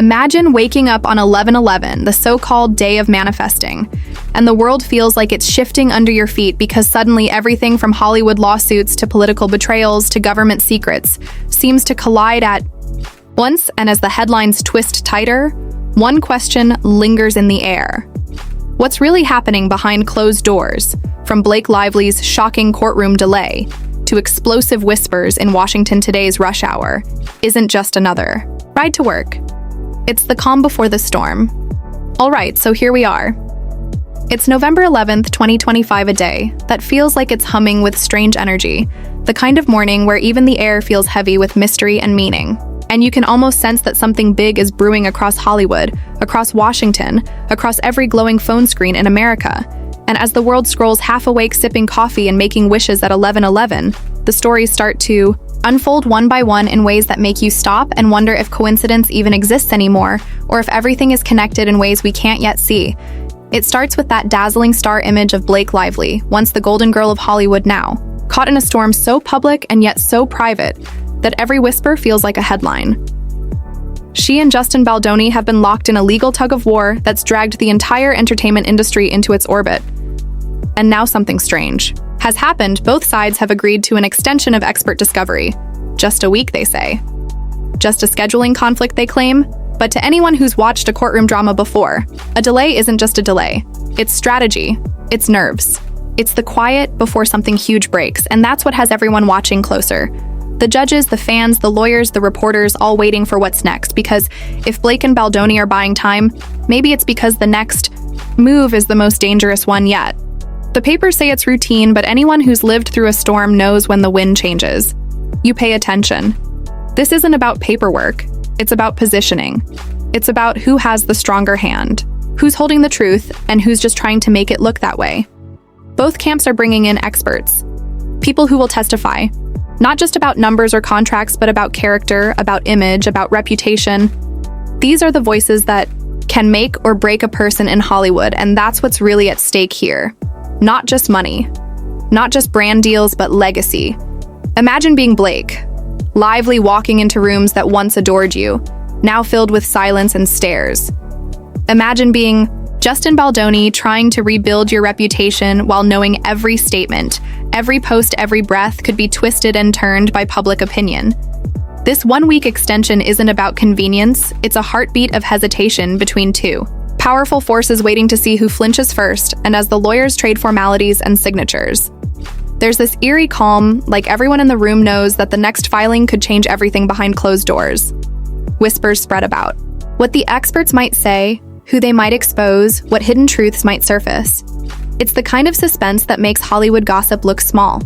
Imagine waking up on 11/11, the so-called day of manifesting, and the world feels like it's shifting under your feet because suddenly everything from Hollywood lawsuits to political betrayals to government secrets seems to collide at once, and as the headlines twist tighter, one question lingers in the air. What's really happening behind closed doors, from Blake Lively's shocking courtroom delay to explosive whispers in Washington today's rush hour, isn't just another ride to work. It's the calm before the storm. All right, so here we are. It's November 11th, 2025, a day that feels like it's humming with strange energy, the kind of morning where even the air feels heavy with mystery and meaning. And you can almost sense that something big is brewing across Hollywood, across Washington, across every glowing phone screen in America. And as the world scrolls half awake sipping coffee and making wishes at 11:11, the stories start to unfold one by one in ways that make you stop and wonder if coincidence even exists anymore, or if everything is connected in ways we can't yet see. It starts with that dazzling star image of Blake Lively, once the golden girl of Hollywood, now caught in a storm so public and yet so private that every whisper feels like a headline. She and Justin Baldoni have been locked in a legal tug-of-war that's dragged the entire entertainment industry into its orbit. And now something strange has happened. Both sides have agreed to an extension of expert discovery. Just a week, they say. Just a scheduling conflict, they claim. But to anyone who's watched a courtroom drama before, a delay isn't just a delay. It's strategy. It's nerves. It's the quiet before something huge breaks, and that's what has everyone watching closer. The judges, the fans, the lawyers, the reporters, all waiting for what's next, because if Blake and Baldoni are buying time, maybe it's because the next move is the most dangerous one yet. The papers say it's routine, but anyone who's lived through a storm knows when the wind changes. You pay attention. This isn't about paperwork. It's about positioning. It's about who has the stronger hand, who's holding the truth, and who's just trying to make it look that way. Both camps are bringing in experts, people who will testify, not just about numbers or contracts, but about character, about image, about reputation. These are the voices that can make or break a person in Hollywood, and that's what's really at stake here. Not just money, not just brand deals, but legacy. Imagine being Blake, Lively, walking into rooms that once adored you, now filled with silence and stares. Imagine being Justin Baldoni, trying to rebuild your reputation while knowing every statement, every post, every breath could be twisted and turned by public opinion. This one-week extension isn't about convenience, it's a heartbeat of hesitation between two powerful forces waiting to see who flinches first, and as the lawyers trade formalities and signatures. There's this eerie calm, like everyone in the room knows that the next filing could change everything behind closed doors. Whispers spread about what the experts might say, who they might expose, what hidden truths might surface. It's the kind of suspense that makes Hollywood gossip look small.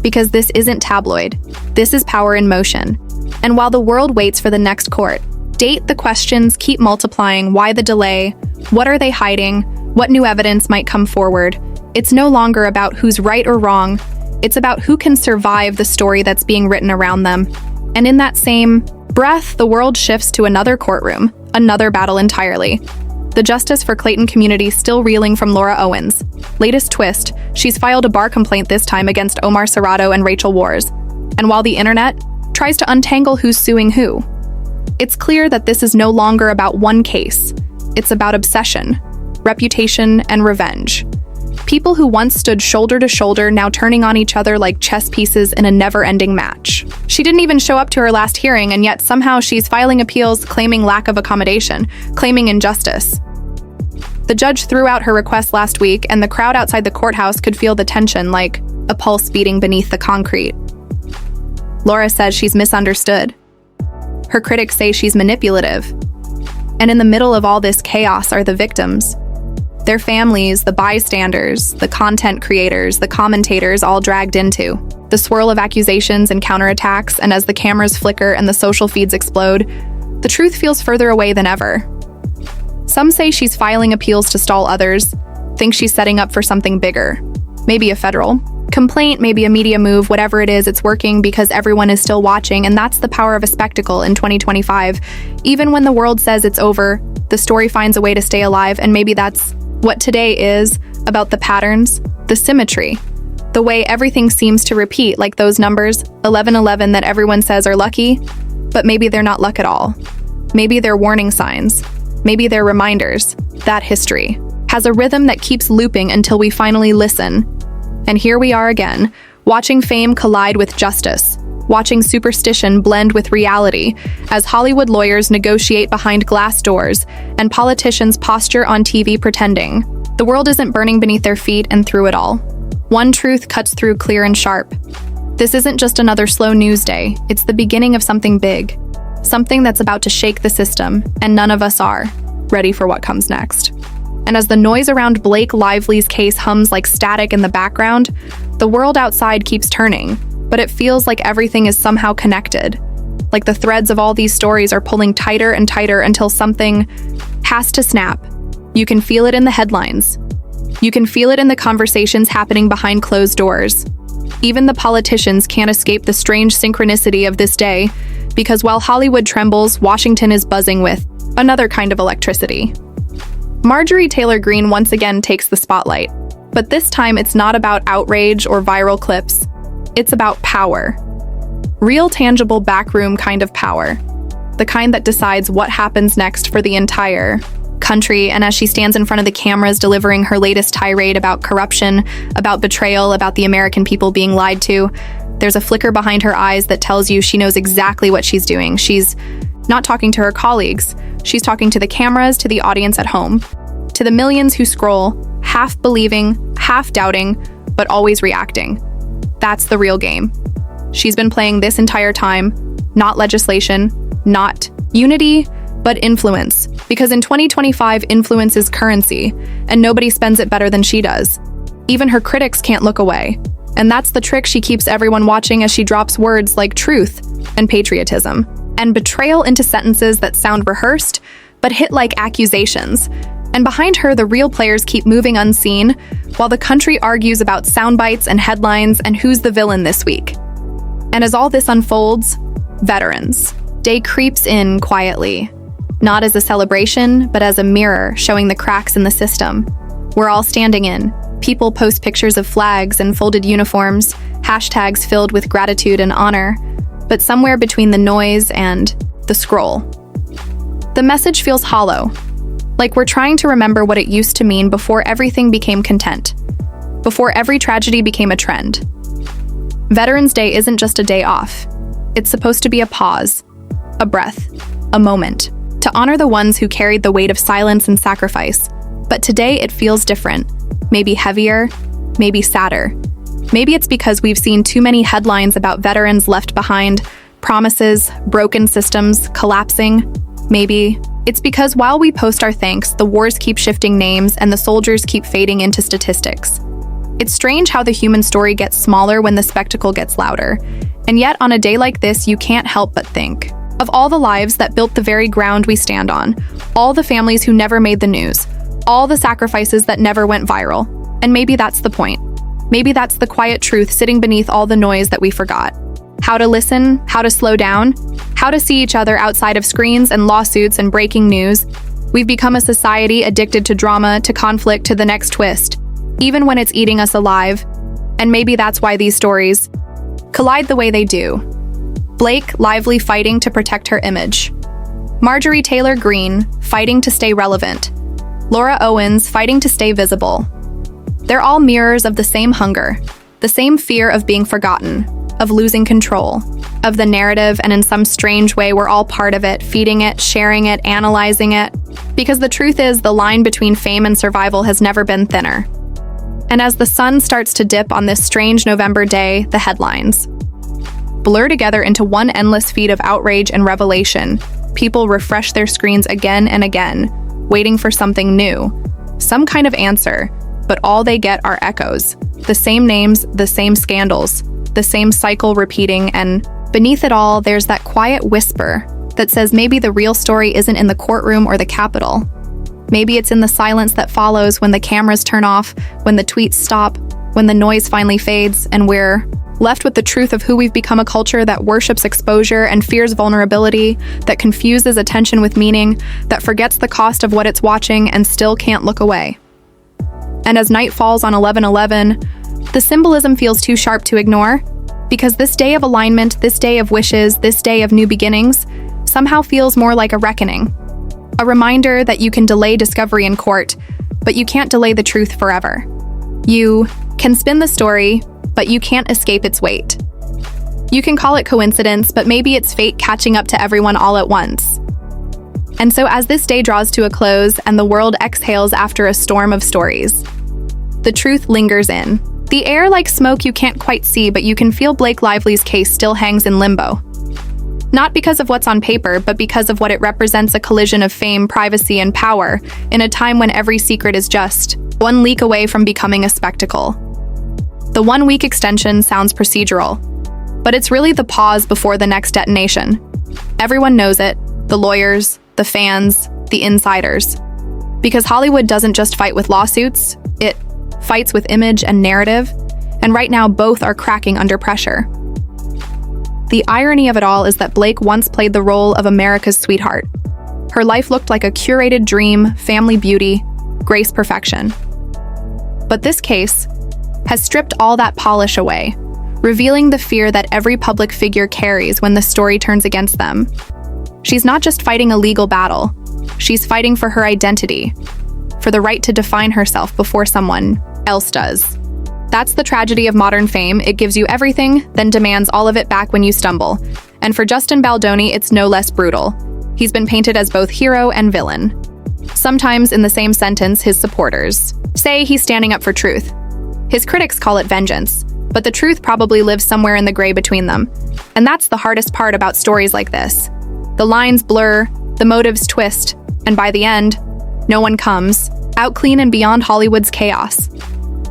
Because this isn't tabloid, this is power in motion. And while the world waits for the next court date, the questions keep multiplying. Why the delay? What are they hiding? What new evidence might come forward? It's no longer about who's right or wrong. It's about who can survive the story that's being written around them. And in that same breath, the world shifts to another courtroom, another battle entirely. The Justice for Clayton community still reeling from Laura Owens. Latest twist, she's filed a bar complaint, this time against Omar Serrato and Rachel Wars. And while the internet tries to untangle who's suing who, it's clear that this is no longer about one case. It's about obsession, reputation, and revenge. People who once stood shoulder to shoulder now turning on each other like chess pieces in a never-ending match. She didn't even show up to her last hearing, and yet somehow she's filing appeals, claiming lack of accommodation, claiming injustice. The judge threw out her request last week, and the crowd outside the courthouse could feel the tension, like a pulse beating beneath the concrete. Laura says she's misunderstood. Her critics say she's manipulative. And in the middle of all this chaos are the victims. Their families, the bystanders, the content creators, the commentators, all dragged into the swirl of accusations and counterattacks. And as the cameras flicker and the social feeds explode, the truth feels further away than ever. Some say she's filing appeals to stall others, think she's setting up for something bigger. Maybe a federal complaint, maybe a media move, whatever it is, it's working because everyone is still watching, and that's the power of a spectacle in 2025. Even when the world says it's over, the story finds a way to stay alive, and maybe that's what today is about: the patterns, the symmetry, the way everything seems to repeat, like those numbers, 1111, that everyone says are lucky, but maybe they're not luck at all. Maybe they're warning signs. Maybe they're reminders. That history has a rhythm that keeps looping until we finally listen. And here we are again, watching fame collide with justice, watching superstition blend with reality as Hollywood lawyers negotiate behind glass doors and politicians posture on TV pretending. The world isn't burning beneath their feet, and through it all, one truth cuts through clear and sharp. This isn't just another slow news day, it's the beginning of something big. Something that's about to shake the system, and none of us are ready for what comes next. And as the noise around Blake Lively's case hums like static in the background, the world outside keeps turning, but it feels like everything is somehow connected. Like the threads of all these stories are pulling tighter and tighter until something has to snap. You can feel it in the headlines. You can feel it in the conversations happening behind closed doors. Even the politicians can't escape the strange synchronicity of this day, because while Hollywood trembles, Washington is buzzing with another kind of electricity. Marjorie Taylor Greene once again takes the spotlight, but this time it's not about outrage or viral clips. It's about power. Real, tangible, backroom kind of power. The kind that decides what happens next for the entire country. And as she stands in front of the cameras delivering her latest tirade about corruption, about betrayal, about the American people being lied to, there's a flicker behind her eyes that tells you she knows exactly what she's doing. She's not talking to her colleagues. She's talking to the cameras, to the audience at home, to the millions who scroll, half believing, half doubting, but always reacting. That's the real game. She's been playing this entire time, not legislation, not unity, but influence. Because in 2025, influence is currency, and nobody spends it better than she does. Even her critics can't look away. And that's the trick she keeps everyone watching as she drops words like truth and patriotism and betrayal into sentences that sound rehearsed, but hit like accusations. And behind her, the real players keep moving unseen, while the country argues about sound bites and headlines and who's the villain this week. And as all this unfolds, Veterans Day creeps in quietly, not as a celebration, but as a mirror showing the cracks in the system. We're all standing in. People post pictures of flags and folded uniforms, hashtags filled with gratitude and honor, but somewhere between the noise and the scroll, the message feels hollow, like we're trying to remember what it used to mean before everything became content, before every tragedy became a trend. Veterans Day isn't just a day off. It's supposed to be a pause, a breath, a moment, to honor the ones who carried the weight of silence and sacrifice. But today it feels different, maybe heavier, maybe sadder. Maybe it's because we've seen too many headlines about veterans left behind, promises, broken systems, collapsing. Maybe it's because while we post our thanks, the wars keep shifting names and the soldiers keep fading into statistics. It's strange how the human story gets smaller when the spectacle gets louder. And yet, on a day like this, you can't help but think of all the lives that built the very ground we stand on, all the families who never made the news, all the sacrifices that never went viral. And maybe that's the point. Maybe that's the quiet truth sitting beneath all the noise that we forgot. How to listen, how to slow down, how to see each other outside of screens and lawsuits and breaking news. We've become a society addicted to drama, to conflict, to the next twist, even when it's eating us alive. And maybe that's why these stories collide the way they do. Blake Lively fighting to protect her image. Marjorie Taylor Greene fighting to stay relevant. Laura Owens fighting to stay visible. They're all mirrors of the same hunger, the same fear of being forgotten, of losing control, of the narrative, and in some strange way, we're all part of it, feeding it, sharing it, analyzing it. Because the truth is, the line between fame and survival has never been thinner. And as the sun starts to dip on this strange November day, the headlines blur together into one endless feed of outrage and revelation. People refresh their screens again and again, waiting for something new, some kind of answer, but all they get are echoes. The same names, the same scandals, the same cycle repeating, and beneath it all, there's that quiet whisper that says maybe the real story isn't in the courtroom or the Capitol. Maybe it's in the silence that follows when the cameras turn off, when the tweets stop, when the noise finally fades, and we're left with the truth of who we've become, a culture that worships exposure and fears vulnerability, that confuses attention with meaning, that forgets the cost of what it's watching and still can't look away. And as night falls on 11/11, the symbolism feels too sharp to ignore, because this day of alignment, this day of wishes, this day of new beginnings, somehow feels more like a reckoning. A reminder that you can delay discovery in court, but you can't delay the truth forever. You can spin the story, but you can't escape its weight. You can call it coincidence, but maybe it's fate catching up to everyone all at once. And so as this day draws to a close and the world exhales after a storm of stories, the truth lingers in. The air like smoke you can't quite see, but you can feel Blake Lively's case still hangs in limbo. Not because of what's on paper, but because of what it represents, a collision of fame, privacy, and power, in a time when every secret is just one leak away from becoming a spectacle. The 1-week extension sounds procedural, but it's really the pause before the next detonation. Everyone knows it, the lawyers, the fans, the insiders. Because Hollywood doesn't just fight with lawsuits, it fights with image and narrative, and right now both are cracking under pressure. The irony of it all is that Blake once played the role of America's sweetheart. Her life looked like a curated dream, family beauty, grace perfection. But this case has stripped all that polish away, revealing the fear that every public figure carries when the story turns against them. She's not just fighting a legal battle, she's fighting for her identity, for the right to define herself before someone else does. That's the tragedy of modern fame. It gives you everything, then demands all of it back when you stumble. And for Justin Baldoni, it's no less brutal. He's been painted as both hero and villain. Sometimes in the same sentence, his supporters say he's standing up for truth. His critics call it vengeance, but the truth probably lives somewhere in the gray between them. And that's the hardest part about stories like this. The lines blur, the motives twist, and by the end, no one comes out clean and beyond Hollywood's chaos.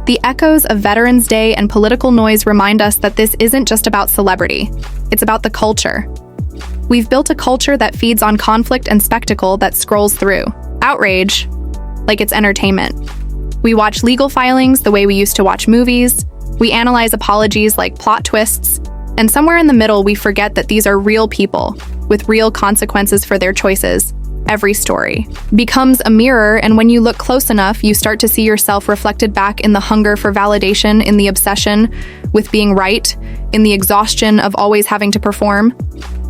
The echoes of Veterans Day and political noise remind us that this isn't just about celebrity, it's about the culture. We've built a culture that feeds on conflict and spectacle that scrolls through outrage like it's entertainment. We watch legal filings the way we used to watch movies. We analyze apologies like plot twists. And somewhere in the middle, we forget that these are real people with real consequences for their choices. Every story becomes a mirror, and when you look close enough, you start to see yourself reflected back in the hunger for validation, in the obsession with being right, in the exhaustion of always having to perform.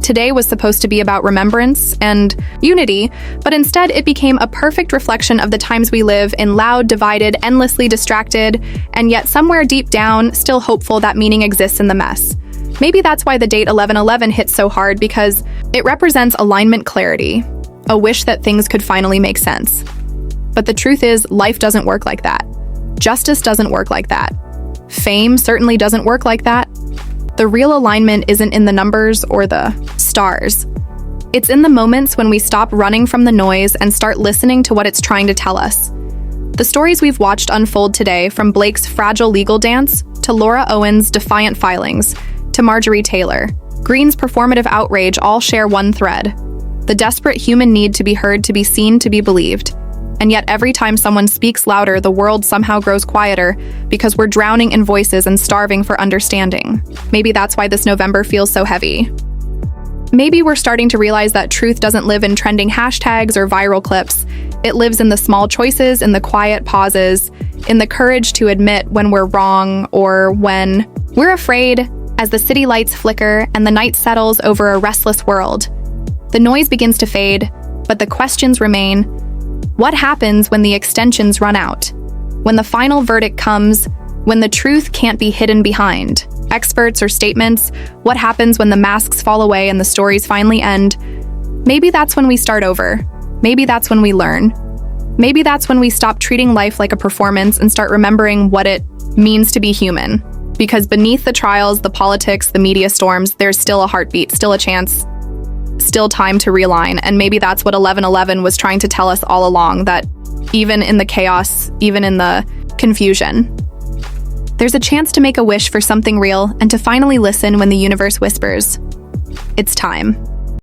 Today was supposed to be about remembrance and unity, but instead it became a perfect reflection of the times we live in, loud, divided, endlessly distracted, and yet somewhere deep down, still hopeful that meaning exists in the mess. Maybe that's why the date 11/11 hits so hard, because it represents alignment clarity, a wish that things could finally make sense. But the truth is, life doesn't work like that. Justice doesn't work like that. Fame certainly doesn't work like that. The real alignment isn't in the numbers or the stars. It's in the moments when we stop running from the noise and start listening to what it's trying to tell us. The stories we've watched unfold today, from Blake's fragile legal dance to Laura Owen's defiant filings to Marjorie Taylor Greene's performative outrage, all share one thread: the desperate human need to be heard, to be seen, to be believed. And yet every time someone speaks louder, the world somehow grows quieter, because we're drowning in voices and starving for understanding. Maybe that's why this November feels so heavy. Maybe we're starting to realize that truth doesn't live in trending hashtags or viral clips. It lives in the small choices, in the quiet pauses, in the courage to admit when we're wrong or when we're afraid. As the city lights flicker and the night settles over a restless world, the noise begins to fade, but the questions remain. What happens when the extensions run out? When the final verdict comes? When the truth can't be hidden behind experts or statements? What happens when the masks fall away and the stories finally end? Maybe that's when we start over. Maybe that's when we learn. Maybe that's when we stop treating life like a performance and start remembering what it means to be human. Because beneath the trials, the politics, the media storms, there's still a heartbeat, still a chance, still time to realign. And maybe that's what 11/11 was trying to tell us all along, that even in the chaos, even in the confusion, there's a chance to make a wish for something real and to finally listen when the universe whispers, "It's time."